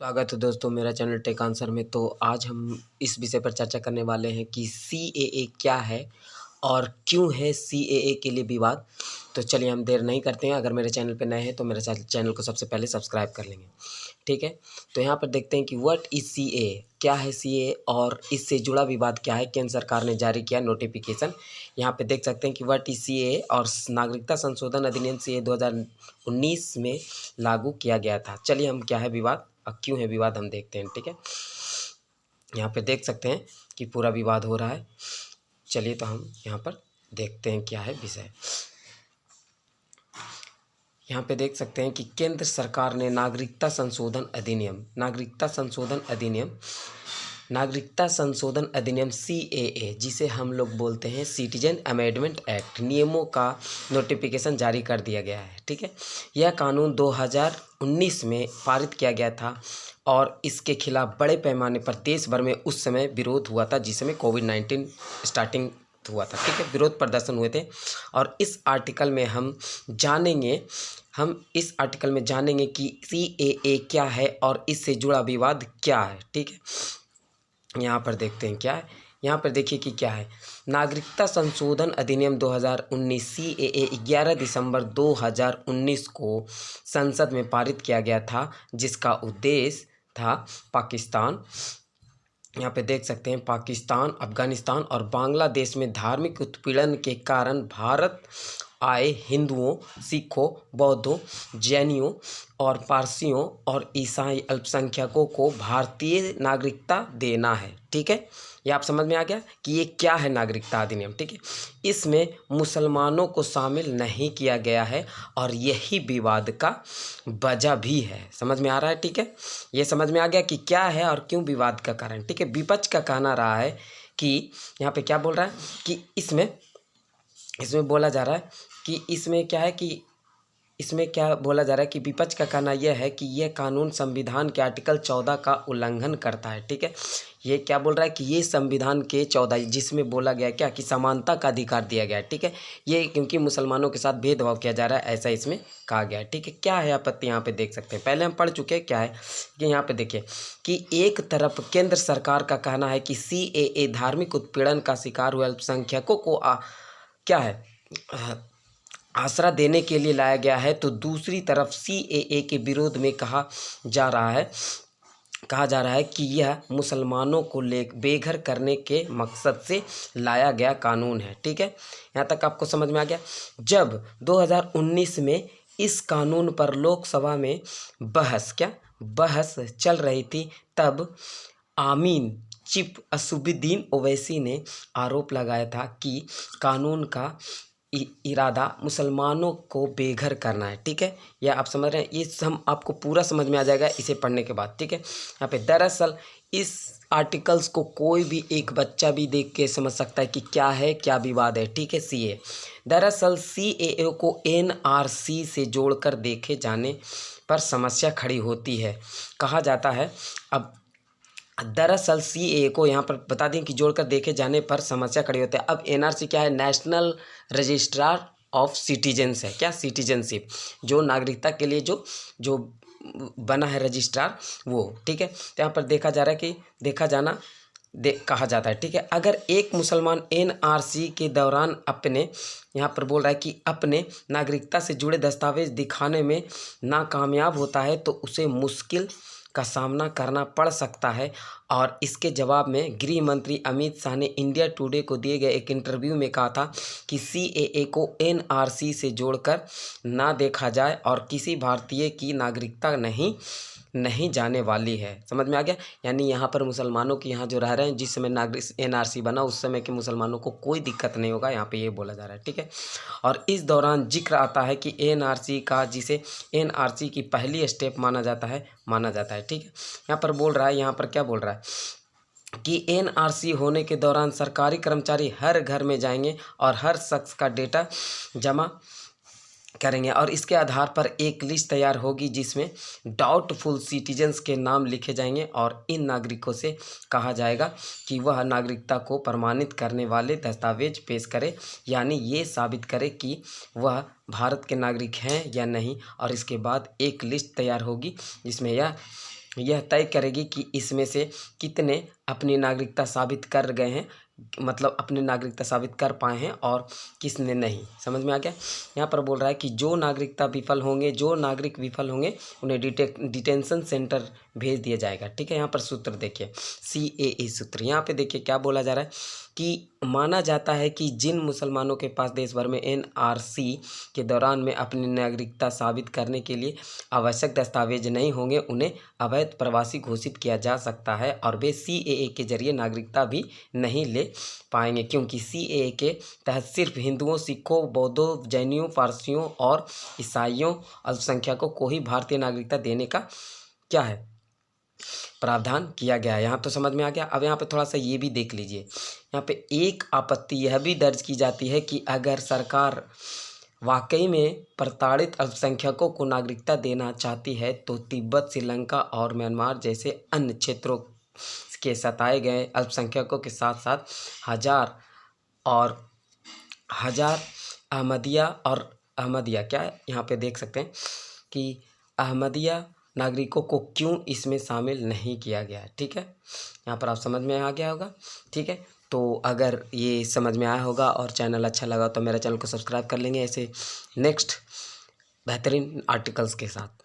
स्वागत है दोस्तों मेरा चैनल टेक आंसर में। तो आज हम इस विषय पर चर्चा करने वाले हैं कि सीएए क्या है और क्यों है सीएए के लिए विवाद। तो चलिए हम देर नहीं करते हैं। अगर मेरे चैनल पर नए हैं तो मेरे चैनल को सबसे पहले सब्सक्राइब कर लेंगे, ठीक है। तो यहाँ पर देखते हैं कि व्हाट इज़ सीएए, क्या है सीएए और इससे जुड़ा विवाद क्या है। केंद्र सरकार ने जारी किया नोटिफिकेशन। यहाँ पे देख सकते हैं कि व्हाट इज़ सीएए और नागरिकता संशोधन अधिनियम सीएए 2019 में लागू किया गया था। चलिए हम क्या है विवाद और क्यों है विवाद हम देखते हैं, ठीक है। यहाँ पे देख सकते हैं कि पूरा विवाद हो रहा है। चलिए तो हम यहाँ पर देखते हैं क्या है विषय। यहाँ पे देख सकते हैं कि केंद्र सरकार ने नागरिकता संशोधन अधिनियम सीएए, जिसे हम लोग बोलते हैं सिटीजन अमेंडमेंट एक्ट, नियमों का नोटिफिकेशन जारी कर दिया गया है, ठीक है। यह कानून 2019 में पारित किया गया था और इसके खिलाफ बड़े पैमाने पर देश भर में उस समय विरोध हुआ था, जिस समय कोविड-19 स्टार्टिंग हुआ था, ठीक है। विरोध प्रदर्शन हुए थे और इस आर्टिकल में हम इस आर्टिकल में जानेंगे कि सीएए क्या है और इससे जुड़ा विवाद क्या है, ठीक है। यहाँ पर देखते हैं क्या है। यहाँ पर देखिए कि क्या है। नागरिकता संशोधन अधिनियम 2019 सीएए 11 दिसंबर 2019 को संसद में पारित किया गया था, जिसका उद्देश्य था पाकिस्तान, यहाँ पे देख सकते हैं पाकिस्तान, अफगानिस्तान और बांग्लादेश में धार्मिक उत्पीड़न के कारण भारत आए हिंदुओं, सिखों, बौद्धों, जैनियों और पारसियों और ईसाई अल्पसंख्यकों को भारतीय नागरिकता देना है, ठीक है। ये आप समझ में आ गया कि ये क्या है नागरिकता अधिनियम, ठीक है। इसमें मुसलमानों को शामिल नहीं किया गया है और यही विवाद का वजह भी है। समझ में आ रहा है, ठीक है। ये समझ में आ गया कि क्या है और क्यों विवाद का कारण, ठीक है। विपक्ष का कहना रहा है कि यहाँ पे क्या बोल रहा है कि इसमें बोला जा रहा है कि इसमें क्या है कि इसमें क्या बोला जा रहा है कि विपक्ष का कहना यह है कि यह कानून संविधान के आर्टिकल 14 का उल्लंघन करता है, ठीक है। ये क्या बोल रहा है कि ये संविधान के 14, जिसमें बोला गया क्या कि समानता का अधिकार दिया गया है, ठीक है। ये क्योंकि मुसलमानों के साथ भेदभाव किया जा रहा है, ऐसा इसमें कहा गया है, ठीक है। क्या है आपत्ति, यहाँ पे देख सकते हैं। पहले हम पढ़ चुके हैं क्या है कि यहाँ पे देखिए कि एक तरफ केंद्र सरकार का कहना है कि सीएए धार्मिक उत्पीड़न का शिकार हुए अल्पसंख्यकों को क्या है आसरा देने के लिए लाया गया है, तो दूसरी तरफ सीएए के विरोध में कहा जा रहा है कि यह मुसलमानों को बेघर करने के मकसद से लाया गया कानून है, ठीक है। यहाँ तक आपको समझ में आ गया। जब 2019 में इस कानून पर लोकसभा में बहस चल रही थी, तब आमीन चीफ असदुद्दीन ओवैसी ने आरोप लगाया था कि कानून का इरादा मुसलमानों को बेघर करना है, ठीक है। यह आप समझ रहे हैं। ये हम आपको पूरा समझ में आ जाएगा इसे पढ़ने के बाद, ठीक है। यहाँ पे दरअसल इस आर्टिकल्स को कोई भी एक बच्चा भी देख के समझ सकता है कि क्या है, क्या विवाद है, ठीक है। सीए दरअसल सीएए को एनआरसी से जोड़कर देखे जाने पर समस्या खड़ी होती है। कहा जाता है अब दरअसल सीएए को यहाँ पर बता दें कि जोड़कर देखे जाने पर समस्या खड़ी होती है। अब एनआरसी क्या है, नेशनल रजिस्ट्रार ऑफ सिटीजन्स है, क्या सिटीजनशिप, जो नागरिकता के लिए जो बना है रजिस्ट्रार वो, ठीक है। तो यहाँ पर कहा जाता है, ठीक है। अगर एक मुसलमान एनआरसी के दौरान यहाँ पर बोल रहा है कि अपने नागरिकता से जुड़े दस्तावेज दिखाने में नाकामयाब होता है तो उसे मुश्किल का सामना करना पड़ सकता है। और इसके जवाब में गृह मंत्री अमित शाह ने इंडिया टुडे को दिए गए एक इंटरव्यू में कहा था कि सीएए को एनआरसी से जोड़कर ना देखा जाए और किसी भारतीय की नागरिकता नहीं जाने वाली है। समझ में आ गया। यानी यहाँ पर मुसलमानों की यहाँ जो रह रहे हैं, जिस समय नागरिक एनआरसी बना उस समय के मुसलमानों को कोई दिक्कत नहीं होगा, यहाँ पे ये बोला जा रहा है, ठीक है। और इस दौरान जिक्र आता है कि एनआरसी का, जिसे एनआरसी की पहली स्टेप माना जाता है, ठीक है। यहाँ पर बोल रहा है, यहाँ पर क्या बोल रहा है कि एनआरसी होने के दौरान सरकारी कर्मचारी हर घर में जाएंगे और हर शख्स का डेटा जमा करेंगे और इसके आधार पर एक लिस्ट तैयार होगी जिसमें डाउटफुल सिटीजन्स के नाम लिखे जाएंगे और इन नागरिकों से कहा जाएगा कि वह नागरिकता को प्रमाणित करने वाले दस्तावेज पेश करे, यानी ये साबित करे कि वह भारत के नागरिक हैं या नहीं। और इसके बाद एक लिस्ट तैयार होगी जिसमें यह यह तय करेगी कि इसमें से कितने अपनी नागरिकता साबित कर गए हैं, मतलब अपनी नागरिकता साबित कर पाए हैं और किसने नहीं। समझ में आ गया। यहाँ पर बोल रहा है कि जो नागरिक विफल होंगे उन्हें डिटेंशन सेंटर भेज दिया जाएगा। ठीक है, यहाँ पर सूत्र देखिए, CAA सूत्र। यहाँ पे देखिए क्या बोला जा रहा है कि माना जाता है कि जिन मुसलमानों के पास देश भर में NRC के दौरान में अपनी नागरिकता साबित करने के लिए आवश्यक दस्तावेज नहीं होंगे, उन्हें अवैध प्रवासी घोषित किया जा सकता है और वे CAA के जरिए नागरिकता भी नहीं ले पाएंगे, क्योंकि CAA के तहत सिर्फ हिंदुओं, सिखों, बौद्धों, जैनियों, पारसियों और ईसाइयों अल्पसंख्यकों को ही भारतीय नागरिकता देने का क्या है, प्रावधान किया गया है। यहाँ तो समझ में आ गया। अब यहाँ पे थोड़ा सा ये भी देख लीजिए, यहाँ पे एक आपत्ति यह भी दर्ज की जाती है कि अगर सरकार वाकई में प्रताड़ित अल्पसंख्यकों को नागरिकता देना चाहती है तो तिब्बत, श्रीलंका और म्यांमार जैसे अन्य क्षेत्रों के सताए गए अल्पसंख्यकों के साथ साथ हजार अहमदिया क्या है, यहाँ पे देख सकते हैं कि अहमदिया नागरिकों को क्यों इसमें शामिल नहीं किया गया है। ठीक है, यहाँ पर आप समझ में आ गया होगा। ठीक है, तो अगर ये समझ में आया होगा और चैनल अच्छा लगा तो मेरा चैनल को सब्सक्राइब कर लेंगे ऐसे नेक्स्ट बेहतरीन आर्टिकल्स के साथ।